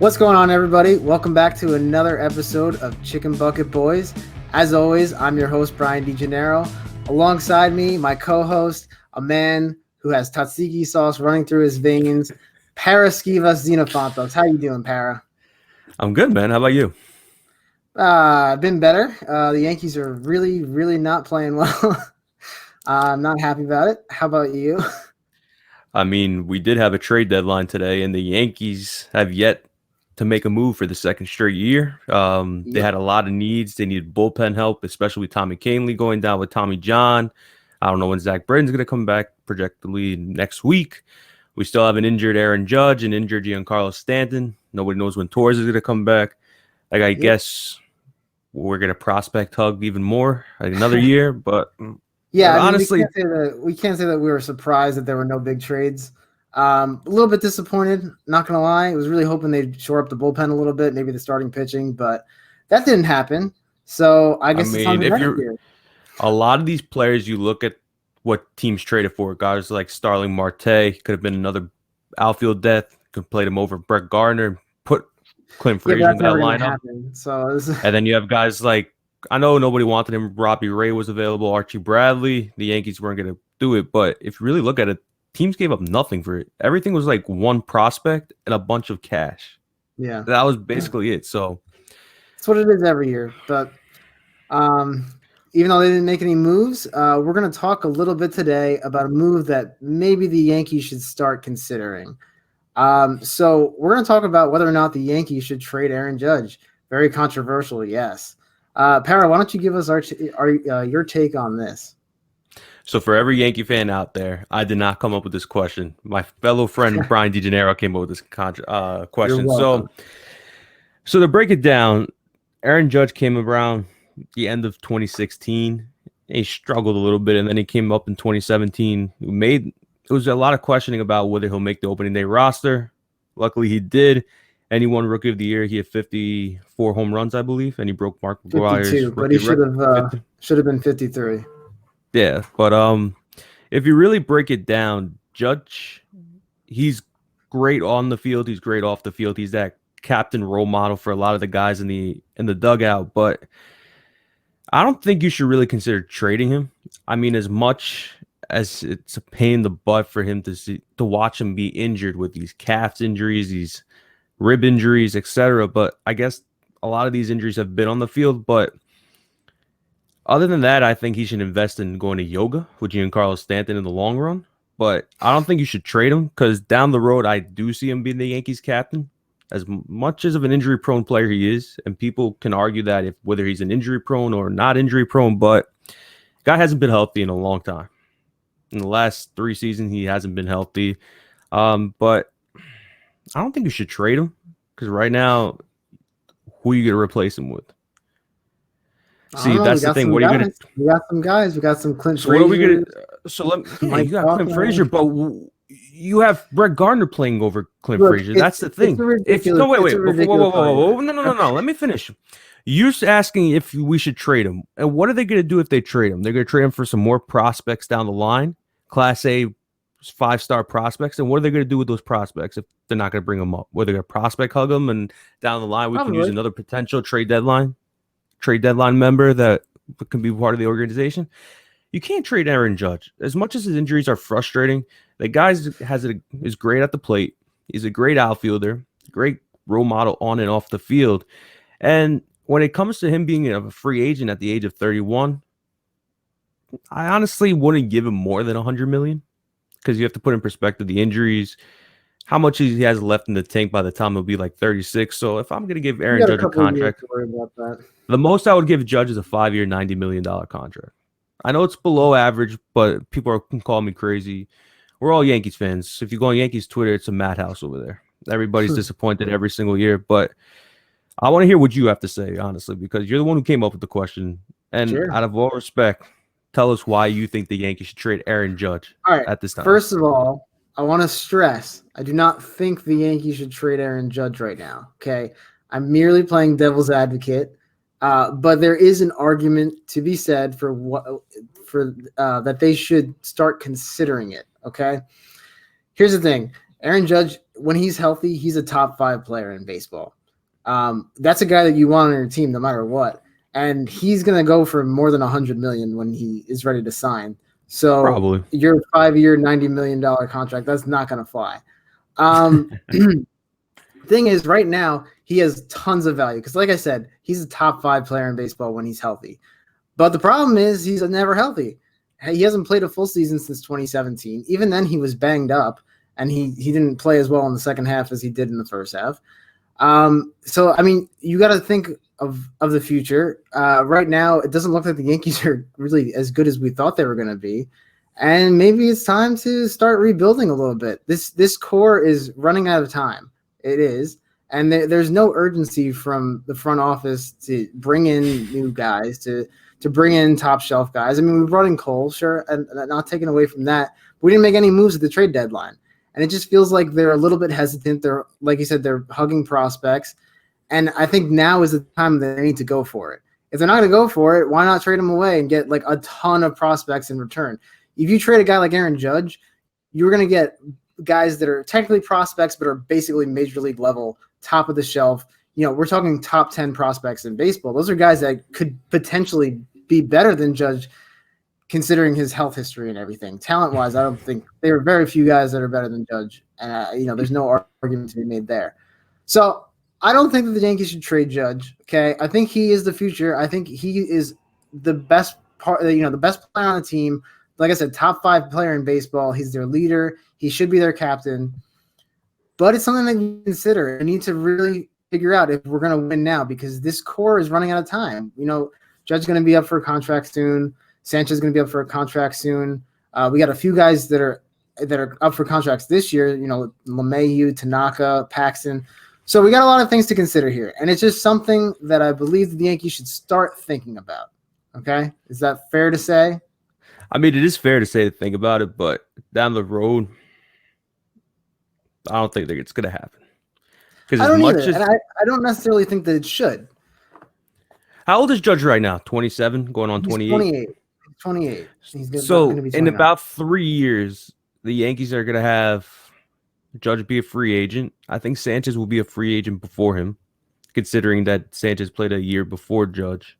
What's going on, everybody? Welcome back to another episode of Chicken Bucket Boys. As always, I'm your host, Brian DeGennaro. Alongside me, my co-host, a man who has tzatziki sauce running through his veins, Paraskivas Xenophontos. How you doing, Para? I'm good, man. How about you? Been better. The Yankees are really not playing well. I'm not happy about it. How about you? I mean, we did have a trade deadline today, and the Yankees have yet to make a move for the second straight year. They had a lot of needs. They needed bullpen help, especially with Tommy Kahnle going down with Tommy John. I don't know when Zach Britton's going to come back, projectedly next week. We still have an injured Aaron Judge, an injured Giancarlo Stanton. Nobody knows when Torres is going to come back. I guess we're going to prospect hug even more, another year, but... Yeah, honestly, we can't say that we were surprised that there were no big trades. A little bit disappointed, not gonna lie. I was really hoping they'd shore up the bullpen a little bit, maybe the starting pitching, but that didn't happen. So I guess it's on the next year. A lot of these players, you look at what teams traded for. Guys like Starling Marte could have been another outfield death. Could have played him over Brett Gardner, put Clint Frazier in that lineup. And then you have guys like, I know nobody wanted him. Robbie Ray was available. Archie Bradley. The Yankees weren't going to do it. But if you really look at it, teams gave up nothing for it. Everything was like one prospect and a bunch of cash. Yeah. That was basically it. So that's what it is every year. But even though they didn't make any moves, we're going to talk a little bit today about a move that maybe the Yankees should start considering. So we're going to talk about whether or not the Yankees should trade Aaron Judge. Very controversial, yes. Para, why don't you give us your take on this? So for every Yankee fan out there, I did not come up with this question. My fellow friend Brian DeGennaro came up with this question. So to break it down, Aaron Judge came around the end of 2016. He struggled a little bit, and then he came up in 2017. It was a lot of questioning about whether he'll make the opening day roster. Luckily, he did. And he won Rookie of the Year. He had 54 home runs, I believe, and he broke Mark McGwire's 52, but he should have been 53. Yeah, but if you really break it down, Judge, he's great on the field. He's great off the field. He's that captain role model for a lot of the guys in the dugout. But I don't think you should really consider trading him. I mean, as much as it's a pain in the butt for him to watch him be injured with these calf injuries, these rib injuries, etc. But I guess a lot of these injuries have been on the field. But other than that, I think he should invest in going to yoga with Giancarlo Stanton in the long run. But I don't think you should trade him because down the road, I do see him being the Yankees captain. As much as of an injury-prone player he is, and people can argue that whether he's an injury-prone or not injury-prone, but guy hasn't been healthy in a long time. In the last 3 seasons, he hasn't been healthy. But I don't think you should trade him because right now, who are you going to replace him with? See, that's the thing. What are you going to? We got some guys. We got some Clint Frazier. What are we going to? So you got Clint Frazier, but you have Brett Gardner playing over Clint Frazier. That's the thing. Wait. Whoa. No. Let me finish. You're asking if we should trade him, and what are they going to do if they trade him? They're going to trade him for some more prospects down the line, Class A 5-star prospects, and what are they going to do with those prospects if they're not going to bring them up? Whether they're prospect hug them, and down the line we can use another potential trade deadline member that can be part of the organization. You can't trade Aaron Judge. As much as his injuries are frustrating, the guy is great at the plate. He's a great outfielder, great role model on and off the field. And when it comes to him being a free agent at the age of 31, I honestly wouldn't give him more than $100 million. Because you have to put in perspective the injuries, how much he has left in the tank by the time he'll be like 36. So if I'm going to give Aaron Judge a contract, the most I would give Judge is a 5-year, $90 million contract. I know it's below average, but people can call me crazy. We're all Yankees fans. If you go on Yankees Twitter, it's a madhouse over there. Everybody's disappointed every single year. But I want to hear what you have to say, honestly, because you're the one who came up with the question. And out of all respect, tell us why you think the Yankees should trade Aaron Judge at this time. First of all, I want to stress, I do not think the Yankees should trade Aaron Judge right now, okay? I'm merely playing devil's advocate, but there is an argument to be said for that they should start considering it, okay? Here's the thing. Aaron Judge when he's healthy, he's a top 5 player in baseball. That's a guy that you want on your team no matter what. And he's going to go for more than $100 million when he is ready to sign. So probably your 5-year, $90 million contract, that's not going to fly. Thing is, right now, he has tons of value because, like I said, he's a top 5 player in baseball when he's healthy. But the problem is he's never healthy. He hasn't played a full season since 2017. Even then, he was banged up, and he didn't play as well in the second half as he did in the first half. So, I mean, you got to think of the future. Right now, it doesn't look like the Yankees are really as good as we thought they were going to be. And maybe it's time to start rebuilding a little bit. This core is running out of time. It is. And there's no urgency from the front office to bring in new guys, to bring in top shelf guys. I mean, we brought in Cole, sure, and not taken away from that. But we didn't make any moves at the trade deadline. And it just feels like they're a little bit hesitant. They're, like you said, they're hugging prospects. And I think now is the time that they need to go for it. If they're not going to go for it, why not trade them away and get like a ton of prospects in return? If you trade a guy like Aaron Judge, you're going to get guys that are technically prospects but are basically major league level, top of the shelf. You know, we're talking top 10 prospects in baseball. Those are guys that could potentially be better than Judge considering his health history and everything. Talent-wise, I don't think there are very few guys that are better than Judge. And, there's no argument to be made there. So I don't think that the Yankees should trade Judge, okay? I think he is the future. I think he is the best part, the best player on the team. Like I said, top 5 player in baseball. He's their leader. He should be their captain. But it's something that you consider. You need to really figure out if we're going to win now because this core is running out of time. Judge is going to be up for a contract soon. Sanchez is going to be up for a contract soon. We got a few guys that are up for contracts this year. LeMahieu, Tanaka, Paxton. So we got a lot of things to consider here, and it's just something that I believe the Yankees should start thinking about. Okay, is that fair to say? I mean, it is fair to say to think about it, but down the road, I don't think it's going to happen. I don't either, and I don't necessarily think that it should. How old is Judge right now? 27, going on 28? 28. He's so in about 3 years, the Yankees are going to have Judge be a free agent. I think Sanchez will be a free agent before him, considering that Sanchez played a year before Judge.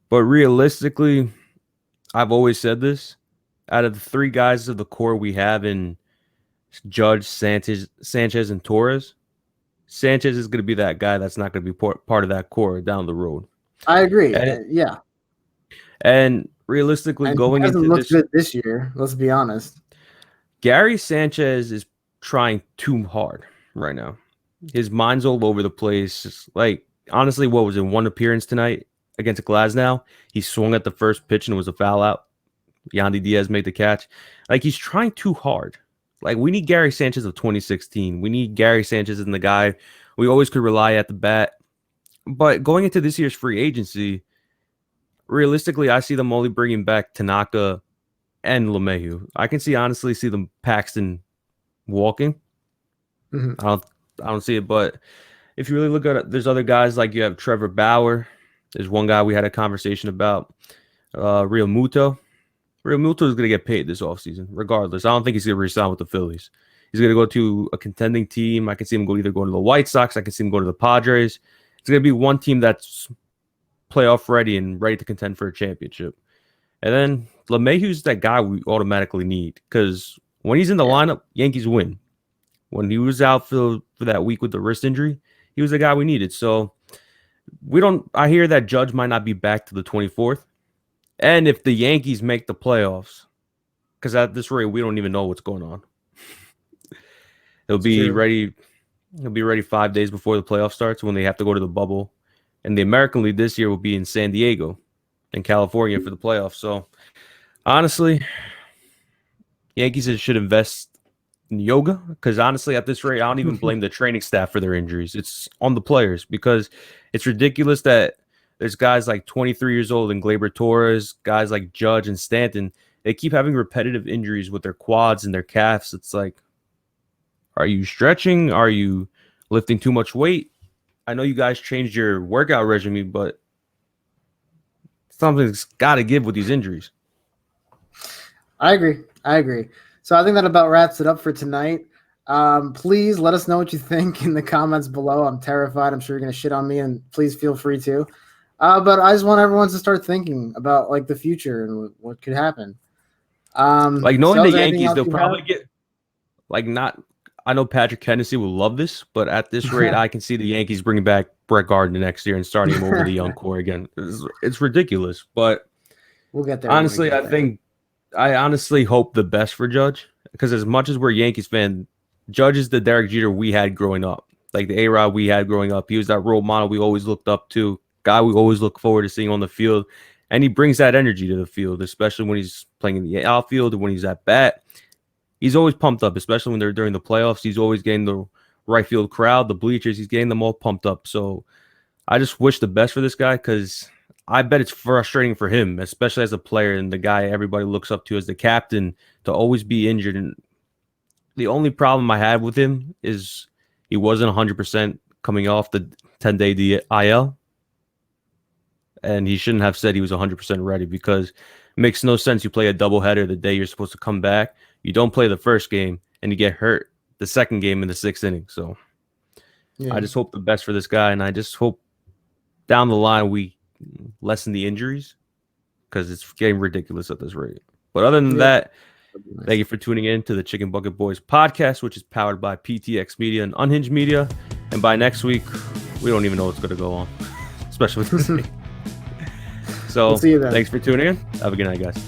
But realistically, I've always said this. Out of the 3 guys of the core we have in Judge, Sanchez, and Torres, Sanchez is going to be that guy that's not going to be part of that core down the road. I agree. Yeah. And realistically, going into this good this year, let's be honest. Gary Sanchez is trying too hard right now. His mind's all over the place. It's like, honestly, what was in one appearance tonight against Glasnow? He swung at the first pitch and it was a foul out. Yandy Diaz made the catch. Like, he's trying too hard. Like, we need Gary Sanchez of 2016. We need Gary Sanchez and the guy we always could rely at the bat. But going into this year's free agency, realistically, I see them only bringing back Tanaka and LeMahieu. I can honestly see them Paxton walking. Mm-hmm. I don't see it, but if you really look at it, there's other guys like you have Trevor Bauer. There's one guy we had a conversation about, Real Muto. Real Muto is going to get paid this offseason, regardless. I don't think he's going to resign with the Phillies. He's going to go to a contending team. I can see him either going to the White Sox. I can see him going to the Padres. It's going to be one team that's playoff ready and ready to contend for a championship. And then LeMahieu's that guy we automatically need because when he's in the lineup, Yankees win. When he was out for that week with the wrist injury, he was the guy we needed. So I hear that Judge might not be back to the 24th. And if the Yankees make the playoffs, because at this rate, we don't even know what's going on. He'll be ready 5 days before the playoff starts when they have to go to the bubble. And the American League this year will be in San Diego in California for the playoffs. So, honestly, Yankees should invest in yoga because, honestly, at this rate, I don't even blame the training staff for their injuries. It's on the players because it's ridiculous that there's guys like 23 years old and Gleyber Torres, guys like Judge and Stanton. They keep having repetitive injuries with their quads and their calves. It's like, are you stretching? Are you lifting too much weight? I know you guys changed your workout regimen, but something's got to give with these injuries. I agree. So I think that about wraps it up for tonight. Please let us know what you think in the comments below. I'm terrified. I'm sure you're going to shit on me, and please feel free to. But I just want everyone to start thinking about like the future and what could happen. Like knowing the Yankees, they'll probably get like not. I know Patrick Hennessy will love this, but at this rate, I can see the Yankees bringing back Brett Gardner next year and starting him over the young core again. It's ridiculous, but we'll get there. Honestly, I honestly hope the best for Judge, because as much as we're a Yankees fan, Judge is the Derek Jeter we had growing up, like the A-Rod we had growing up. He was that role model we always looked up to, guy we always look forward to seeing on the field, and he brings that energy to the field, especially when he's playing in the outfield and when he's at bat. He's always pumped up, especially when they're during the playoffs. He's always getting the right field crowd, the bleachers. He's getting them all pumped up. So I just wish the best for this guy, because I bet it's frustrating for him, especially as a player and the guy everybody looks up to as the captain, to always be injured. And the only problem I had with him is he wasn't 100% coming off the 10-day IL. And he shouldn't have said he was 100% ready, because it makes no sense. You play a doubleheader the day you're supposed to come back. You don't play the first game, and you get hurt the second game in the 6th inning. So I just hope the best for this guy, and I just hope down the line we lessen the injuries, because it's getting ridiculous at this rate. But other than that, thank you for tuning in to the Chicken Bucket Boys podcast, which is powered by PTX Media and Unhinged Media. And by next week, we don't even know what's going to go on, especially with this. So we'll see you then. Thanks for tuning in. Have a good night, guys.